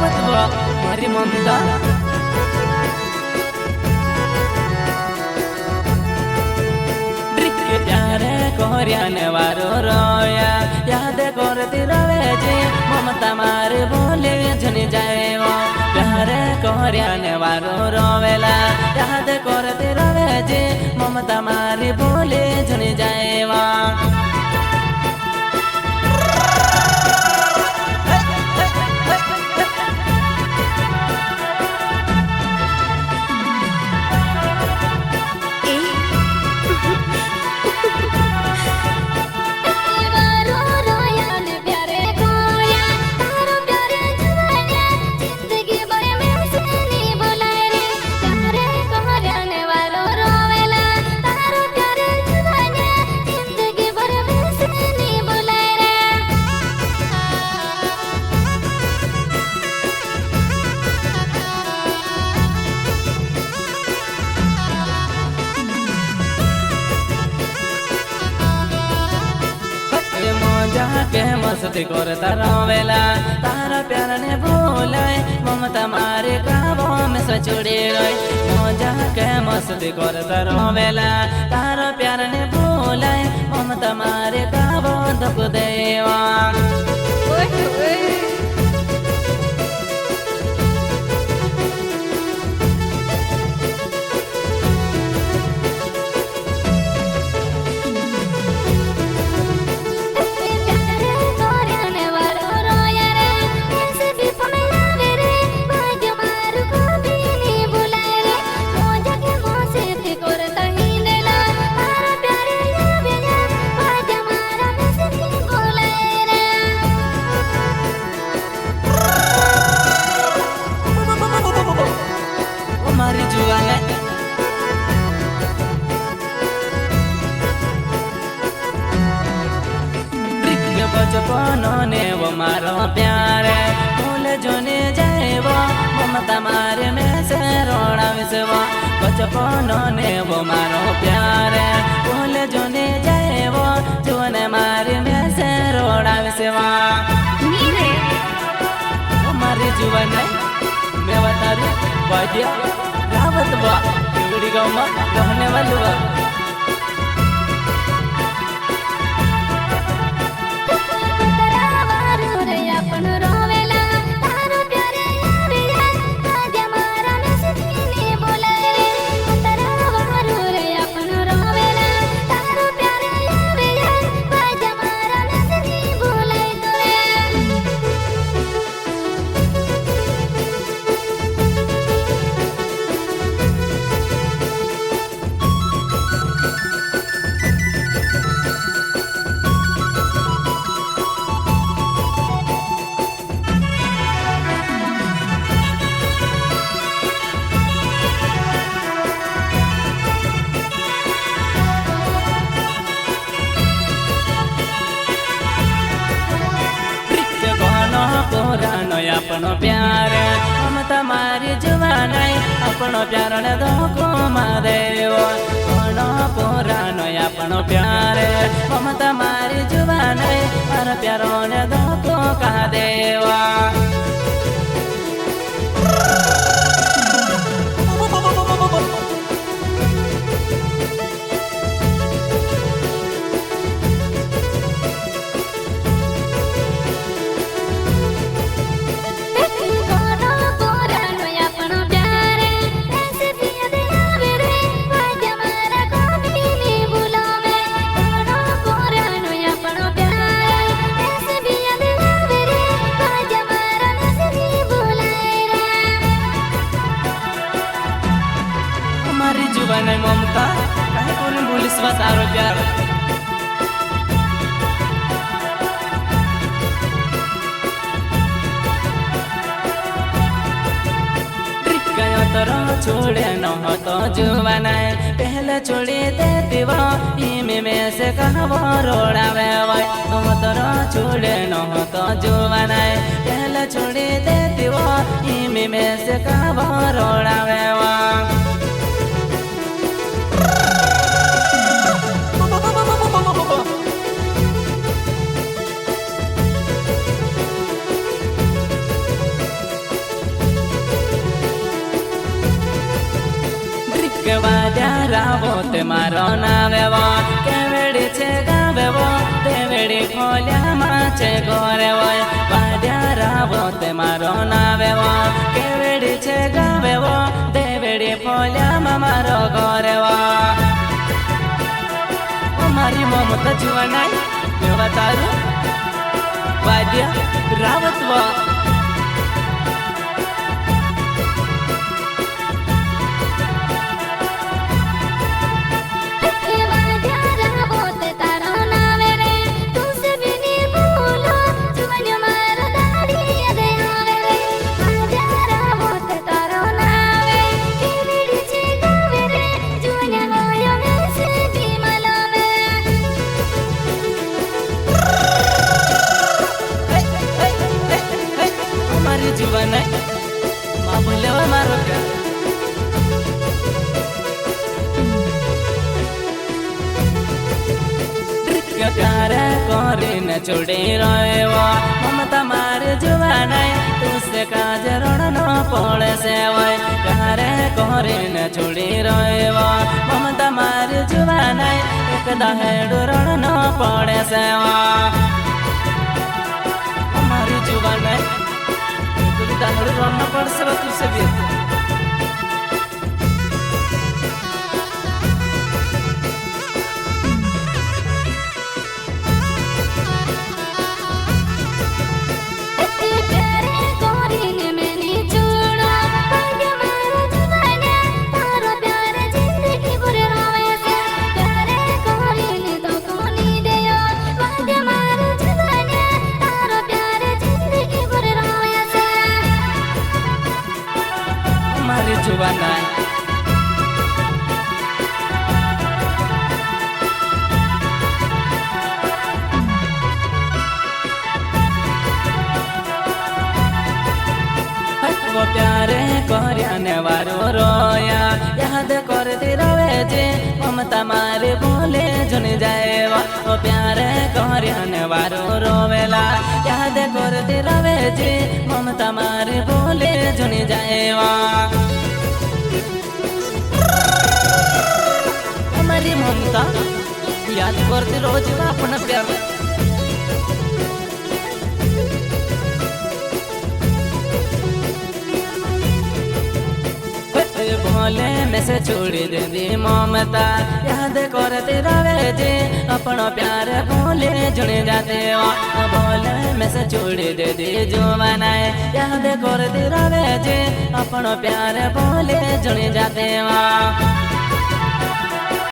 रावत व मारी ममता प्यारे कोरियाने वारो रोया याद करती रवे जे ममता मारे बोले जनी जाए वो प्यारे कोरियाने वारो रोवेला याद करती रवे जे ममता मारे बोले जनी जाए वो के मस्ती करता रोवेला तारा प्यार ने भूलाए ममता मारे काबो में सचुड़ी गई मजा के मस्ती करता रोवेला तारा प्यार ने भूलाए ममता मारे काबो दुख देवा बचपन ने वो मारो प्यारे भूल जोने जाए वो ममता मारे में से रोड़ा विसवा बचपन ने वो मारो प्यारे भूल जोने जाए वो जोने मारे में से रोड़ा विसवा हमारी जीवन है मैं बता रही वाद्य रावत बा बिगड़ी गाँव में रहने वाली बा अपनो प्यार हम तुम्हारी जुवानाई अपनो प्यार ने धोखो मारेवो कोनो पुरानो अपनो प्यार हम तुम्हारी जुवानाई पर प्यारो ने धोखो कहा देवा जीवन ममता काहे कोने बोलिस बा तारो प्यार तोरा छोड़े न हो तो जुवानाए पहले छोड़ी देती वो इमे में से कहबो रोड़ावे वही हम तोरा छोड़े न हो तो जुवानाए पहले छोड़ी देती वो इमे में से कहबो रोड़ावे वही રાવો તે મારો નાવેવો કેવડી છે ગાવેવો દેવડી ફોલ્યામાં છે ગોરેવો વાદ્યા રાવો તે મારો નાવેવો કેવડી છે ગાવેવો દેવડી ફોલ્યામાં મારો ગોરેવો મારી મમતા જીવનાઈ એવા તારું વાદ્ય રાવત્વ जीवन माँ बोले मारो प्यार કરીને છોડી રહ્યો મમતા મારે જવાનાય તુસે કાજ રણ ન પડે છે હોય પ્યાર કરીને છોડી રહ્યો મમતા મારે જવાનાય એક દહેડ રણ ન પડે છે મારી જવાનાય दाहड़ रोना पड़ सब तुझसे भी जुबाना वो प्यारे कोरियाने वारो रोया याद करती रवे जे ममता मारे बोले जुन जाएवा वो प्यारे कोरियाने वारो रोवेला याद करती रवे जे ममता मारे बोले जुन जाएवा हमारी ममता याद करती रोज अपना प्यार बोले में से छोड़ी दे दी ममता याद करते रवे जे अपना प्यार बोले जुड़े जाते बोले में से छोड़ी दे दी जुबानाए याद करते रवे जे अपना प्यार बोले जुड़े जाते